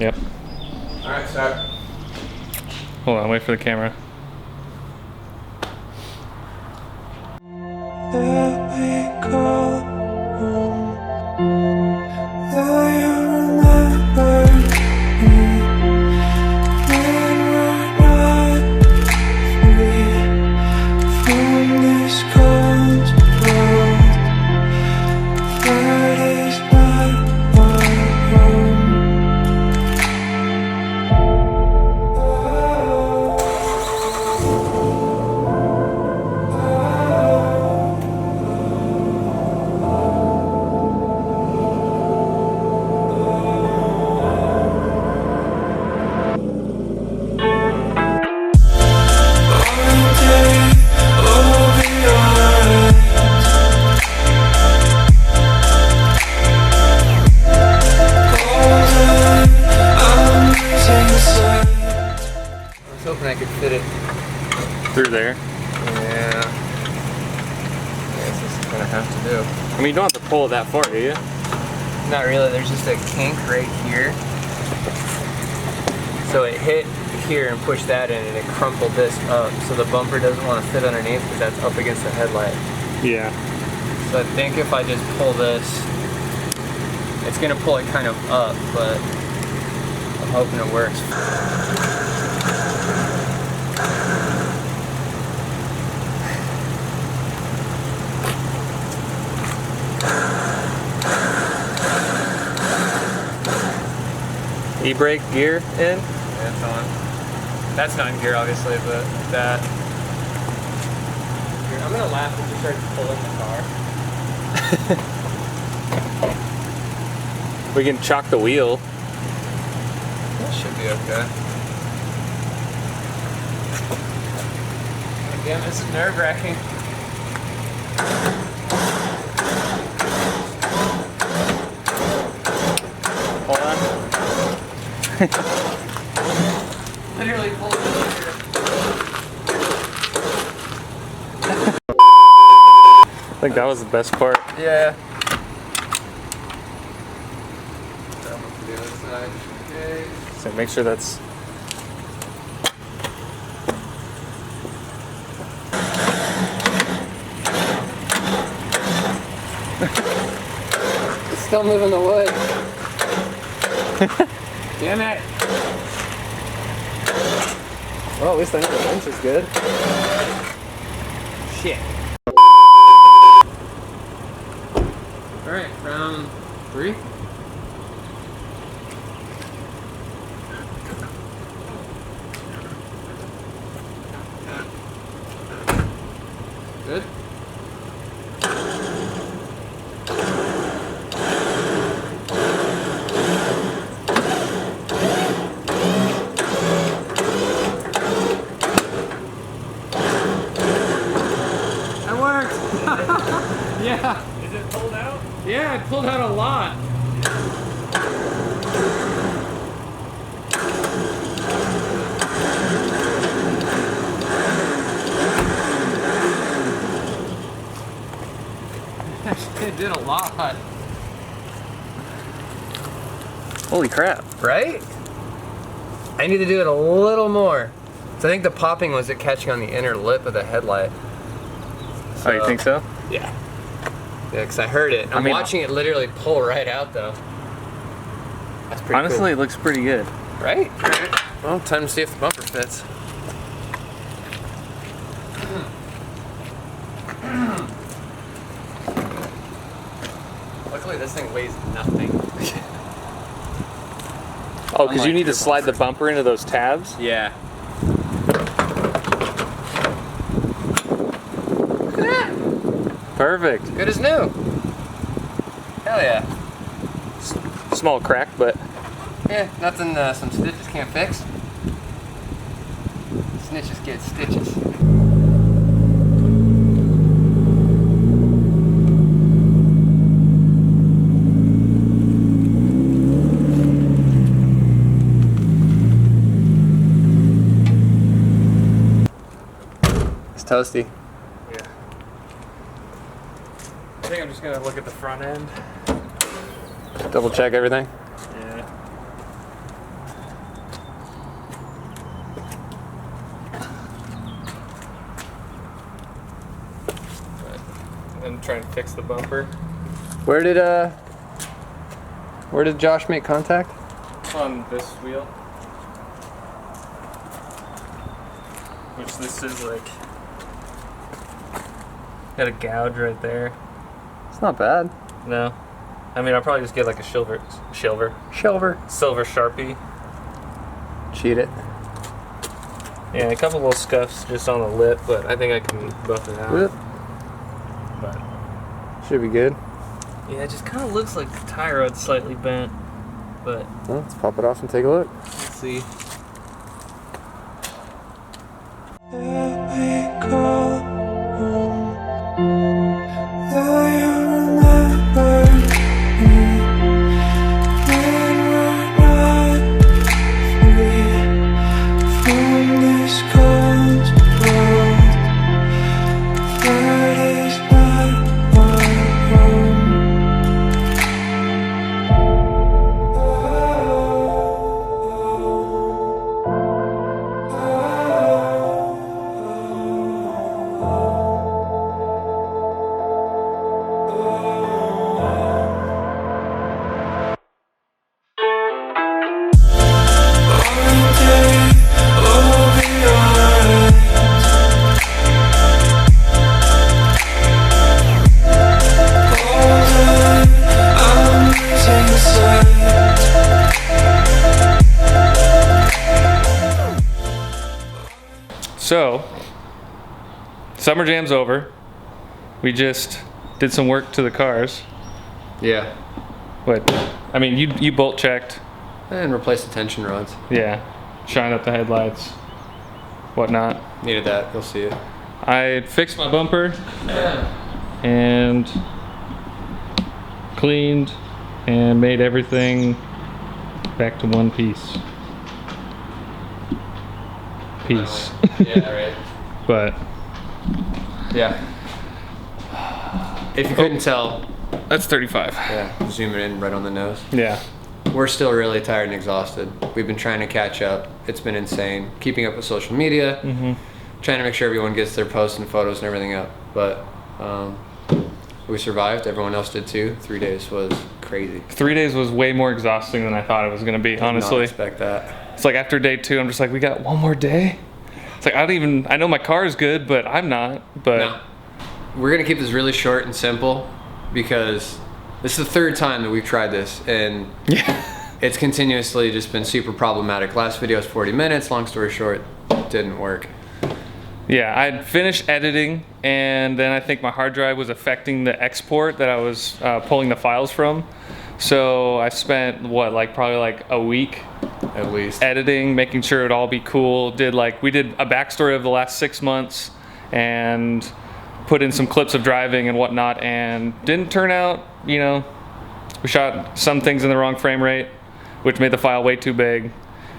Yep. Alright, start. Hold on, wait for the camera. I could fit it through there. Yeah. I guess this is what I have to do. I mean, you don't have to pull it that far, do you? Not really. There's just a kink right here. So it hit here and pushed that in, and it crumpled this up. So the bumper doesn't want to fit underneath because that's up against the headlight. Yeah. So I think if I just pull this, it's going to pull it kind of up, but I'm hoping it works. E-brake gear in? Yeah, it's on. That's not in gear, obviously, but that. Here, I'm gonna laugh if you start pulling the car. We can chock the wheel. That should be okay. Again, this is nerve-wracking. Hold on. Literally pulled it here. I think that was the best part. Yeah. The other side. Okay. So make sure that's... It's still moving the wood. Damn it! Well, at least I know the wrench is good. Shit. Alright, round 3. Good. Yeah. Is it pulled out? Yeah, it pulled out a lot. It did a lot. Holy crap. Right? I need to do it a little more. So I think the popping was it catching on the inner lip of the headlight. Oh, you think so? Yeah. Yeah, because I heard it. I'm watching it literally pull right out, though. That's pretty honestly, cool. It looks pretty good. Right? Well, time to see if the bumper fits. Luckily, this thing weighs nothing. Oh, because you need to slide the bumper into those tabs? Yeah. Look at that! Perfect. Good as new. Hell yeah. Small crack, but... Yeah, nothing some stitches can't fix. Snitches get stitches. It's toasty. Yeah. I think I'm just gonna look at the front end. Double check everything. Yeah. I'm trying to fix the bumper. Where did Josh make contact? On this wheel. Which this is like... Got a gouge right there. It's not bad. No. I mean, I'll probably just get like a silver Sharpie. Cheat it. Yeah, a couple little scuffs just on the lip, but I think I can buff it out. Yep. But Should be good. yeah, it just kind of looks like the tie rod's slightly bent. But Well, let's pop it off and take a look. let's see. So, Summer Jam's over. We just did some work to the cars. Yeah. What? I mean, you bolt checked. And replace the tension rods. Yeah. Shine up the headlights. Whatnot. Needed that. You'll see it. I fixed my bumper and cleaned and made everything back to one piece. Yeah, right. But Yeah. If you couldn't tell, that's 35. yeah, zoom it in right on the nose. Yeah. We're still really tired and exhausted. We've been trying to catch up. It's been insane. Keeping up with social media, trying to make sure everyone gets their posts and photos and everything up. But we survived. Everyone else did too. 3 days was crazy. 3 days was way more exhausting than I thought it was going to be, Did not honestly. expect that. It's like after day 2, I'm just like, we got one more day? It's like, I know my car is good, but I'm not. But No. We're going to keep this really short and simple because this is the third time that we've tried this, and it's continuously just been super problematic. Last video was 40 minutes. Long story short, didn't work. yeah, I'd finished editing, and then I think my hard drive was affecting the export that I was pulling the files from. So I spent, probably like a week At least. editing, making sure it'd all be cool. We did a backstory of the last 6 months and put in some clips of driving and whatnot, and didn't turn out, we shot some things in the wrong frame rate, which made the file way too big.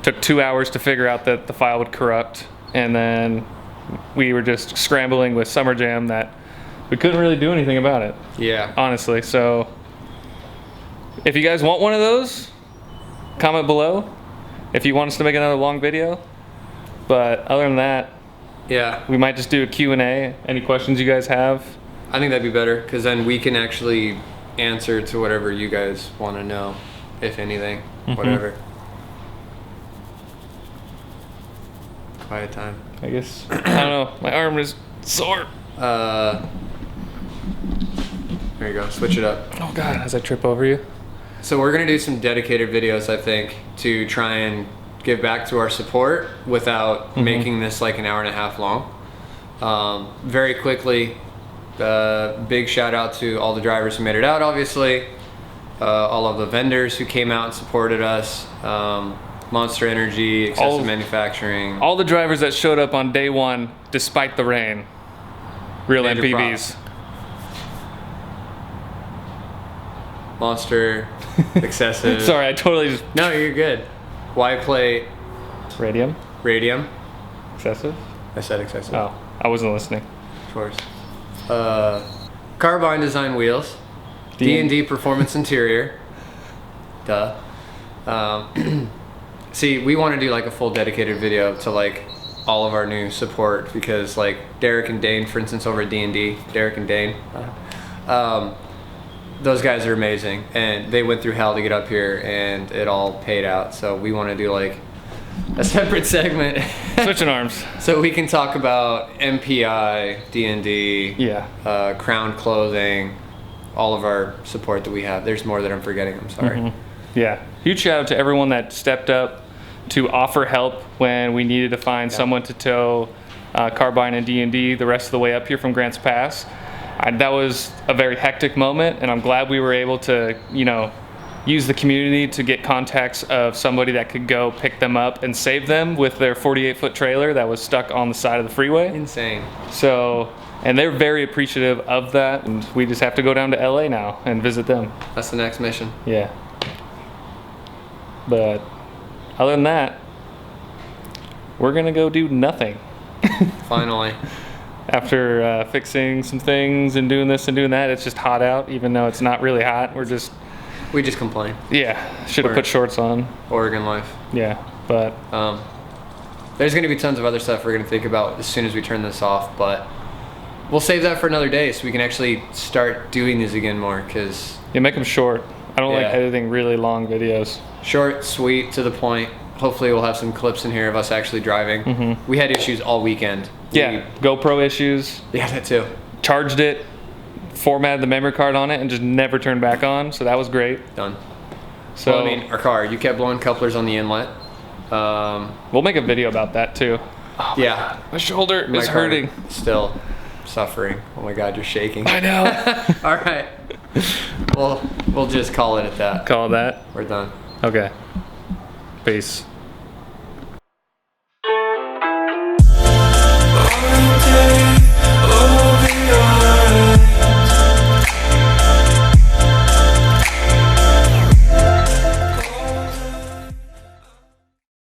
Took 2 hours to figure out that the file would corrupt, and then we were just scrambling with Summer Jam that we couldn't really do anything about it, Yeah. honestly. So if you guys want one of those, comment below if you want us to make another long video. But other than that, Yeah. we might just do a Q&A. Any questions you guys have? I think that'd be better because then we can actually answer to whatever you guys want to know, if anything, whatever. Quiet time. I guess, I don't know, my arm is sore. There you go. Switch it up. Oh God, as I trip over you. So we're gonna do some dedicated videos, I think, to try and give back to our support without making this like an hour and a half long. Very quickly, big shout out to all the drivers who made it out, obviously. All of the vendors who came out and supported us. Monster Energy, Excessive Manufacturing. All the drivers that showed up on day 1 despite the rain. Real Major MPVs. props. Monster, Excessive. Sorry, I totally just... No, you're good. Y Plate, Radium? Radium. Excessive? I said Excessive. Oh, I wasn't listening. Of course. Carbine Design Wheels. D&D Performance Interior. Duh. See, we want to do like a full dedicated video to like all of our new support because like Derek and Dane, for instance, over at D&D, Derek and Dane, Those guys are amazing, and they went through hell to get up here, and it all paid out. So we want to do like a separate segment. Switching arms. So we can talk about MPI, D&D, Yeah. Crown Clothing, all of our support that we have. There's more that I'm forgetting. I'm sorry. Yeah. Huge shout out to everyone that stepped up to offer help when we needed to find someone to tow Carbine and D&D the rest of the way up here from Grants Pass. That was a very hectic moment, and I'm glad we were able to, use the community to get contacts of somebody that could go pick them up and save them with their 48-foot trailer that was stuck on the side of the freeway. Insane. So, and they're very appreciative of that, and we just have to go down to LA now and visit them. That's the next mission. Yeah. But other than that, we're gonna go do nothing. Finally. After fixing some things and doing this and doing that, it's just hot out, even though it's not really hot. We just complain. Yeah, should have put shorts on. Oregon life. Yeah, but there's going to be tons of other stuff we're going to think about as soon as we turn this off, but we'll save that for another day so we can actually start doing these again more, because make them short. I don't like editing really long videos. Short, sweet, to the point. Hopefully we'll have some clips in here of us actually driving. We had issues all weekend. GoPro issues. Yeah, that too. Charged it, formatted the memory card on it, and just never turned back on. So that was great. Done. So well, our car, you kept blowing couplers on the inlet. We'll make a video about that too. Oh my God. My shoulder is hurting. Still suffering. Oh my God, you're shaking. I know. All right. We'll just call it at that. Call it that. We're done. Okay. Peace.